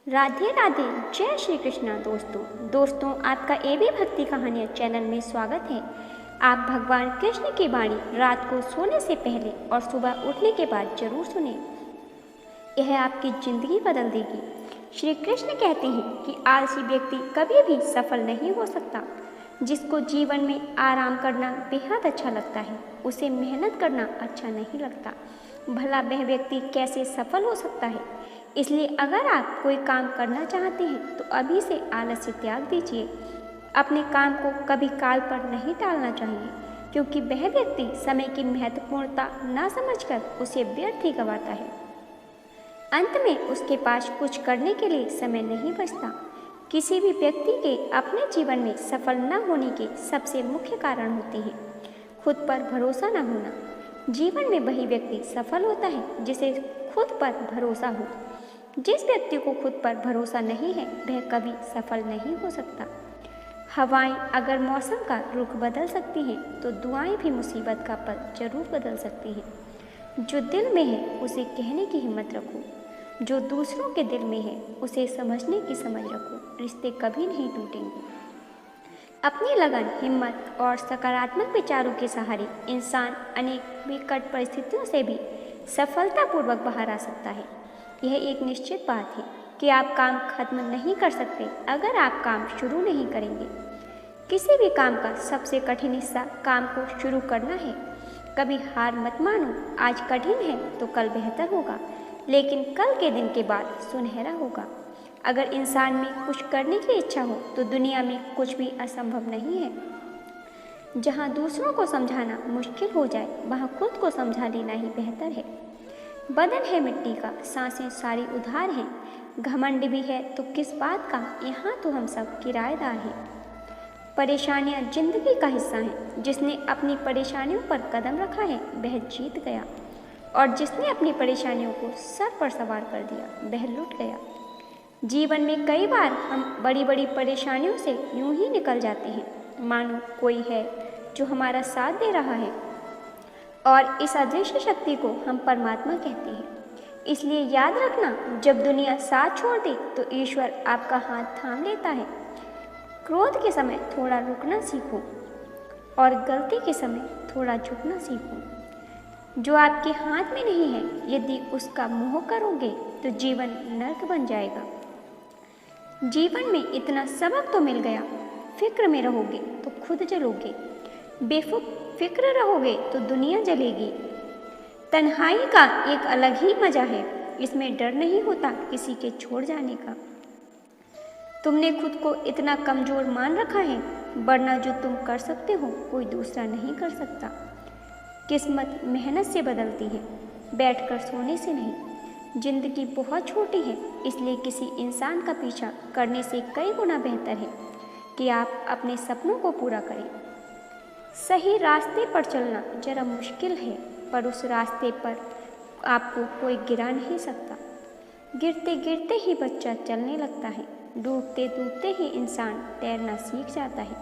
राधे राधे। जय श्री कृष्णा। दोस्तों आपका एबी भक्ति कहानियाँ चैनल में स्वागत है। आप भगवान कृष्ण की वाणी रात को सोने से पहले और सुबह उठने के बाद जरूर सुने। यह आपकी जिंदगी बदल देगी। श्री कृष्ण कहते हैं कि आलसी व्यक्ति कभी भी सफल नहीं हो सकता। जिसको जीवन में आराम करना बेहद अच्छा लगता है, उसे मेहनत करना अच्छा नहीं लगता। भला वह व्यक्ति कैसे सफल हो सकता है? इसलिए अगर आप कोई काम करना चाहते हैं तो अभी से आलस्य त्याग दीजिए। अपने काम को कभी काल पर नहीं टालना चाहिए, क्योंकि वह व्यक्ति समय की महत्वपूर्णता न समझकर उसे व्यर्थ ही गंवाता है। अंत में उसके पास कुछ करने के लिए समय नहीं बचता। किसी भी व्यक्ति के अपने जीवन में सफल न होने के सबसे मुख्य कारण होते हैं खुद पर भरोसा न होना। जीवन में वही व्यक्ति सफल होता है जिसे खुद पर भरोसा हो। जिस व्यक्ति को खुद पर भरोसा नहीं है, वह कभी सफल नहीं हो सकता। हवाएं अगर मौसम का रुख बदल सकती हैं, तो दुआएं भी मुसीबत का पल जरूर बदल सकती हैं। जो दिल में है उसे कहने की हिम्मत रखो। जो दूसरों के दिल में है उसे समझने की समझ रखो। रिश्ते कभी नहीं टूटेंगे। अपनी लगन, हिम्मत और सकारात्मक विचारों के सहारे इंसान अनेक विकट परिस्थितियों से भी सफलतापूर्वक बाहर आ सकता है। यह एक निश्चित बात है कि आप काम खत्म नहीं कर सकते अगर आप काम शुरू नहीं करेंगे। किसी भी काम का सबसे कठिन हिस्सा काम को शुरू करना है। कभी हार मत मानो। आज कठिन है तो कल बेहतर होगा, लेकिन कल के दिन के बाद सुनहरा होगा। अगर इंसान में कुछ करने की इच्छा हो तो दुनिया में कुछ भी असंभव नहीं है। जहाँ दूसरों को समझाना मुश्किल हो जाए, वहाँ खुद को समझा लेना ही बेहतर है। बदन है मिट्टी का, सांसें सारी उधार हैं। घमंड भी है तो किस बात का, यहाँ तो हम सब किराएदार हैं। परेशानियाँ जिंदगी का हिस्सा हैं। जिसने अपनी परेशानियों पर कदम रखा है वह जीत गया, और जिसने अपनी परेशानियों को सर पर सवार कर दिया वह लुट गया। जीवन में कई बार हम बड़ी बड़ी परेशानियों से यूं ही निकल जाते हैं, मानो कोई है जो हमारा साथ दे रहा है, और इस अदृश्य शक्ति को हम परमात्मा कहते हैं। इसलिए याद रखना, जब दुनिया साथ छोड़ दे तो ईश्वर आपका हाथ थाम लेता है। क्रोध के समय थोड़ा रुकना सीखो, और गलती के समय थोड़ा झुकना सीखो। जो आपके हाथ में नहीं है, यदि उसका मोह करोगे तो जीवन नर्क बन जाएगा। जीवन में इतना सबक तो मिल गया, फिक्र में रहोगे तो खुद जलोगे। बेफिक्र रहोगे तो दुनिया जलेगी। तन्हाई का एक अलग ही मजा है। इसमें डर नहीं होता किसी के छोड़ जाने का। तुमने खुद को इतना कमजोर मान रखा है, वरना जो तुम कर सकते हो कोई दूसरा नहीं कर सकता। किस्मत मेहनत से बदलती है, बैठकर सोने से नहीं। जिंदगी बहुत छोटी है, इसलिए किसी इंसान का पीछा करने से कई गुना बेहतर है कि आप अपने सपनों को पूरा करें। सही रास्ते पर चलना जरा मुश्किल है, पर उस रास्ते पर आपको कोई गिरा नहीं सकता। गिरते गिरते ही बच्चा चलने लगता है, डूबते डूबते ही इंसान तैरना सीख जाता है।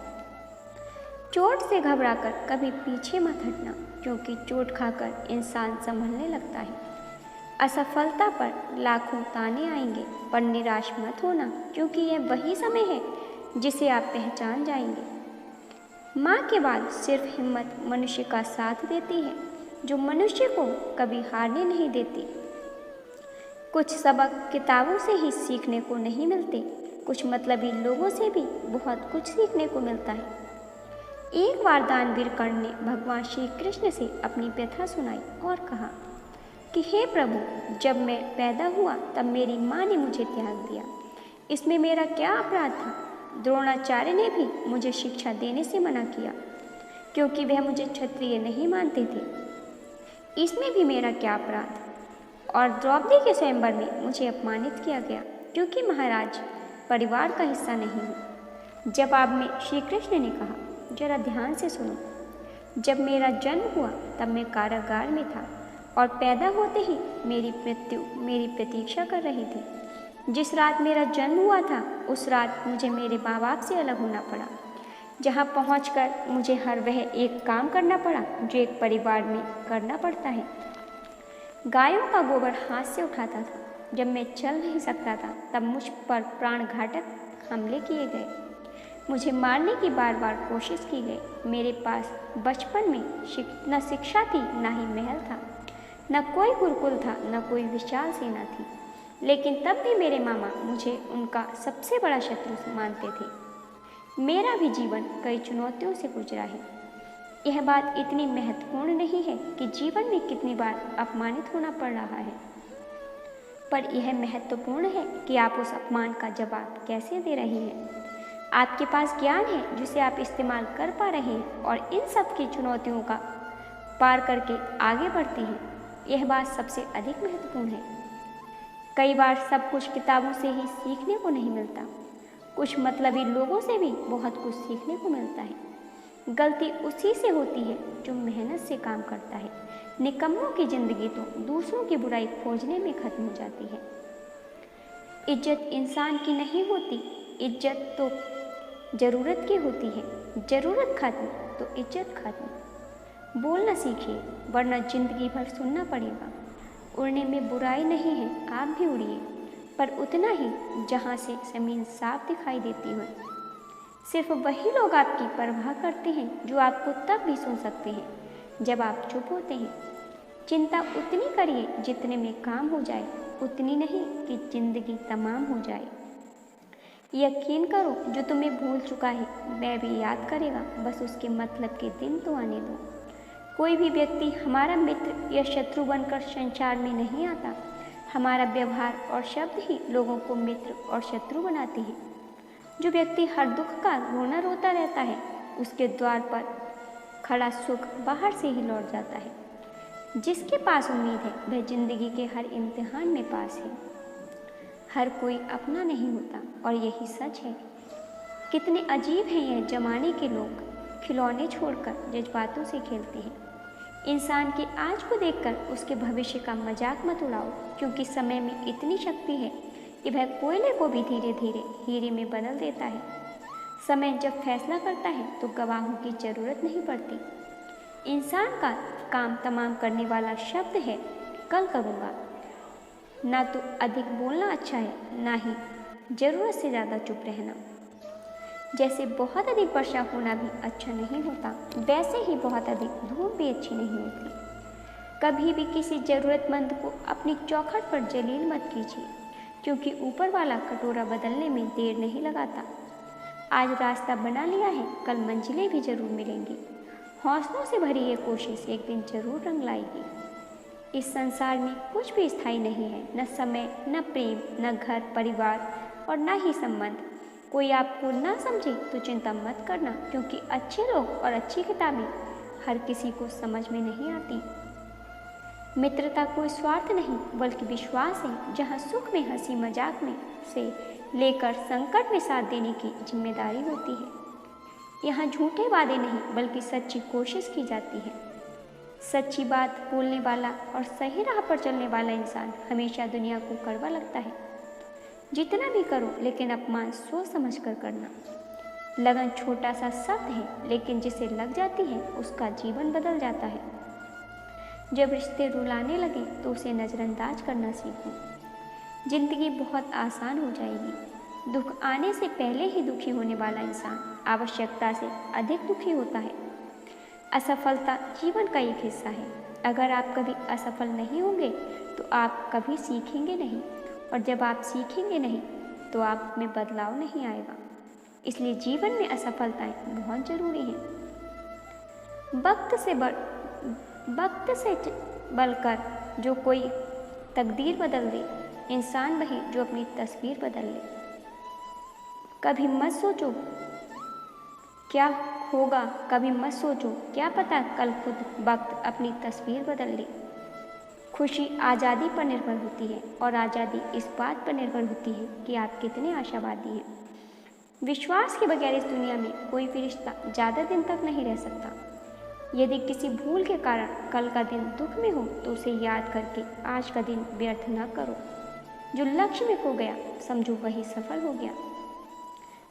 चोट से घबराकर कभी पीछे मत हटना, क्योंकि चोट खाकर इंसान संभलने लगता है। असफलता पर लाखों ताने आएंगे, पर निराश मत होना, क्योंकि यह वही समय है जिसे आप पहचान जाएंगे। माँ के बाद सिर्फ हिम्मत मनुष्य का साथ देती है, जो मनुष्य को कभी हारने नहीं देती। कुछ सबक किताबों से ही सीखने को नहीं मिलते, कुछ मतलबी लोगों से भी बहुत कुछ सीखने को मिलता है। एक बार दानवीर कर्ण ने भगवान श्री कृष्ण से अपनी व्यथा सुनाई और कहा कि हे प्रभु, जब मैं पैदा हुआ तब मेरी माँ ने मुझे त्याग दिया। इसमें मेरा क्या अपराध था? द्रोणाचार्य ने भी मुझे शिक्षा देने से मना किया, क्योंकि वह मुझे क्षत्रिय नहीं मानते थे। इसमें भी मेरा क्या अपराध? और द्रौपदी के स्वयंवर में मुझे अपमानित किया गया, क्योंकि महाराज परिवार का हिस्सा नहीं हूँ। जवाब में श्री कृष्ण ने कहा, जरा ध्यान से सुनो। जब मेरा जन्म हुआ तब मैं कारागार में था, और पैदा होते ही मेरी मृत्यु मेरी प्रतीक्षा कर रही थी। जिस रात मेरा जन्म हुआ था, उस रात मुझे मेरे माँ बाप से अलग होना पड़ा, जहाँ पहुँचकर मुझे हर वह एक काम करना पड़ा जो एक परिवार में करना पड़ता है। गायों का गोबर हाथ से उठाता था, जब मैं चल नहीं सकता था तब मुझ पर प्राणघातक हमले किए गए। मुझे मारने की बार बार कोशिश की गई। मेरे पास बचपन में न शिक्षा थी, न ही महल था, न कोई गुरुकुल था, न कोई विशाल सेना थी। लेकिन तब भी मेरे मामा मुझे उनका सबसे बड़ा शत्रु मानते थे। मेरा भी जीवन कई चुनौतियों से गुजरा है। यह बात इतनी महत्वपूर्ण नहीं है कि जीवन में कितनी बार अपमानित होना पड़ रहा है, पर यह महत्वपूर्ण है कि आप उस अपमान का जवाब कैसे दे रहे हैं। आपके पास ज्ञान है जिसे आप इस्तेमाल कर पा रहे हैं और इन सब की चुनौतियों का पार करके आगे बढ़ते हैं। यह बात सबसे अधिक महत्वपूर्ण है। कई बार सब कुछ किताबों से ही सीखने को नहीं मिलता, कुछ मतलबी लोगों से भी बहुत कुछ सीखने को मिलता है। गलती उसी से होती है जो मेहनत से काम करता है। निकम्मों की जिंदगी तो दूसरों की बुराई खोजने में खत्म हो जाती है। इज्जत इंसान की नहीं होती, इज्जत तो ज़रूरत की होती है। ज़रूरत खत्म तो इज्जत खत्म। बोलना सीखिए, वरना जिंदगी भर सुनना पड़ेगा। उड़ने में बुराई नहीं है, आप भी उड़िए, पर उतना ही जहाँ से ज़मीन साफ दिखाई देती हो। सिर्फ वही लोग आपकी परवाह करते हैं जो आपको तब भी सुन सकते हैं जब आप चुप होते हैं। चिंता उतनी करिए जितने में काम हो जाए, उतनी नहीं कि जिंदगी तमाम हो जाए। यकीन करो, जो तुम्हें भूल चुका है वह भी याद करेगा, बस उसके मतलब के दिन तो आने दो। कोई भी व्यक्ति हमारा मित्र या शत्रु बनकर संसार में नहीं आता। हमारा व्यवहार और शब्द ही लोगों को मित्र और शत्रु बनाते हैं। जो व्यक्ति हर दुख का रोना रोता रहता है, उसके द्वार पर खड़ा सुख बाहर से ही लौट जाता है। जिसके पास उम्मीद है वह जिंदगी के हर इम्तिहान में पास है। हर कोई अपना नहीं होता और यही सच है। कितने अजीब हैं यह जमाने के लोग, खिलौने छोड़कर जज्बातों से खेलते हैं। इंसान के आज को देखकर उसके भविष्य का मजाक मत उड़ाओ, क्योंकि समय में इतनी शक्ति है कि वह कोयले को भी धीरे धीरे हीरे में बदल देता है। समय जब फैसला करता है तो गवाहों की जरूरत नहीं पड़ती। इंसान का काम तमाम करने वाला शब्द है कल करूँगा। ना तो अधिक बोलना अच्छा है, ना ही ज़रूरत से ज़्यादा चुप रहना। जैसे बहुत अधिक वर्षा होना भी अच्छा नहीं होता, वैसे ही बहुत अधिक धूप भी अच्छी नहीं होती। कभी भी किसी ज़रूरतमंद को अपनी चौखट पर जलील मत कीजिए, क्योंकि ऊपर वाला कटोरा बदलने में देर नहीं लगाता। आज रास्ता बना लिया है, कल मंजिलें भी जरूर मिलेंगी। हौसलों से भरी ये कोशिश एक दिन जरूर रंग लाएगी। इस संसार में कुछ भी स्थायी नहीं है, न समय, न प्रेम, न घर परिवार और न ही संबंध। कोई आपको ना समझे तो चिंता मत करना, क्योंकि अच्छे लोग और अच्छी किताबें हर किसी को समझ में नहीं आती। मित्रता कोई स्वार्थ नहीं बल्कि विश्वास है, जहाँ सुख में हंसी मजाक में से लेकर संकट में साथ देने की जिम्मेदारी होती है। यहाँ झूठे वादे नहीं बल्कि सच्ची कोशिश की जाती है। सच्ची बात बोलने वाला और सही राह पर चलने वाला इंसान हमेशा दुनिया को कड़वा लगता है। जितना भी करो लेकिन अपमान सोच समझ कर करना। लगन छोटा सा शब्द है, लेकिन जिसे लग जाती है उसका जीवन बदल जाता है। जब रिश्ते रुलाने लगे तो उसे नज़रअंदाज करना सीखो। जिंदगी बहुत आसान हो जाएगी। दुख आने से पहले ही दुखी होने वाला इंसान आवश्यकता से अधिक दुखी होता है। असफलता जीवन का एक हिस्सा है। अगर आप कभी असफल नहीं होंगे तो आप कभी सीखेंगे नहीं, और जब आप सीखेंगे नहीं तो आप में बदलाव नहीं आएगा। इसलिए जीवन में असफलताएं बहुत ज़रूरी हैं। वक्त से बढ़कर जो कोई तकदीर बदल दे, इंसान वही जो अपनी तस्वीर बदल ले। कभी मत सोचो क्या होगा, कभी मत सोचो क्या पता कल खुद वक्त अपनी तस्वीर बदल ले। खुशी आज़ादी पर निर्भर होती है और आज़ादी इस बात पर निर्भर होती है कि आप कितने आशावादी हैं। विश्वास के बगैर इस दुनिया में कोई भी रिश्ता ज़्यादा दिन तक नहीं रह सकता। यदि किसी भूल के कारण कल का दिन दुख में हो तो उसे याद करके आज का दिन व्यर्थ न करो। जो लक्ष्य में खो गया समझो वही सफल हो गया।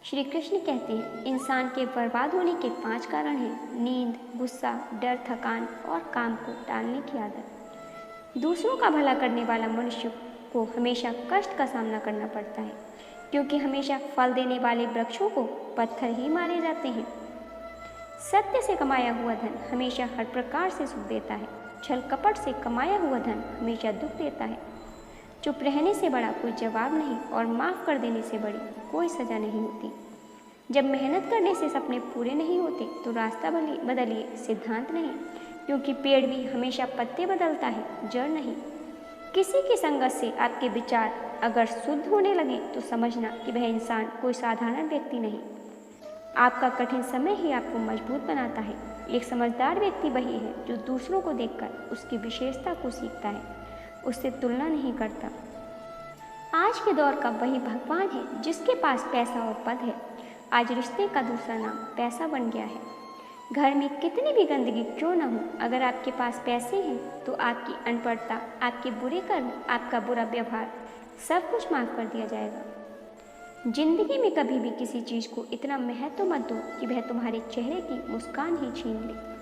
श्री कृष्ण कहते हैं, इंसान के बर्बाद होने के 5 कारण हैं: नींद, गुस्सा, डर, थकान और काम को टालने की आदत। दूसरों का भला करने वाला मनुष्य को हमेशा कष्ट का सामना करना पड़ता है, क्योंकि हमेशा फल देने वाले वृक्षों को पत्थर ही मारे जाते हैं। सत्य से कमाया हुआ धन हमेशा हर प्रकार से सुख देता है। छल कपट से कमाया हुआ धन हमेशा दुख देता है। चुप रहने से बड़ा कोई जवाब नहीं और माफ़ कर देने से बड़ी कोई सज़ा नहीं होती। जब मेहनत करने से सपने पूरे नहीं होते तो रास्ता बदलिए, सिद्धांत नहीं, क्योंकि पेड़ भी हमेशा पत्ते बदलता है, जड़ नहीं। किसी की संगत से आपके विचार अगर शुद्ध होने लगे तो समझना कि वह इंसान कोई साधारण व्यक्ति नहीं। आपका कठिन समय ही आपको मजबूत बनाता है। एक समझदार व्यक्ति वही है जो दूसरों को देखकर उसकी विशेषता को सीखता है, उससे तुलना नहीं करता। आज के दौर का वही भगवान है जिसके पास पैसा और पद है। आज रिश्ते का दूसरा नाम पैसा बन गया है। घर में कितनी भी गंदगी क्यों न हो, अगर आपके पास पैसे हैं तो आपकी अनपढ़ता, आपके बुरे कर्म, आपका बुरा व्यवहार सब कुछ माफ़ कर दिया जाएगा। जिंदगी में कभी भी किसी चीज़ को इतना महत्व मत दो कि वह तुम्हारे चेहरे की मुस्कान ही छीन ले।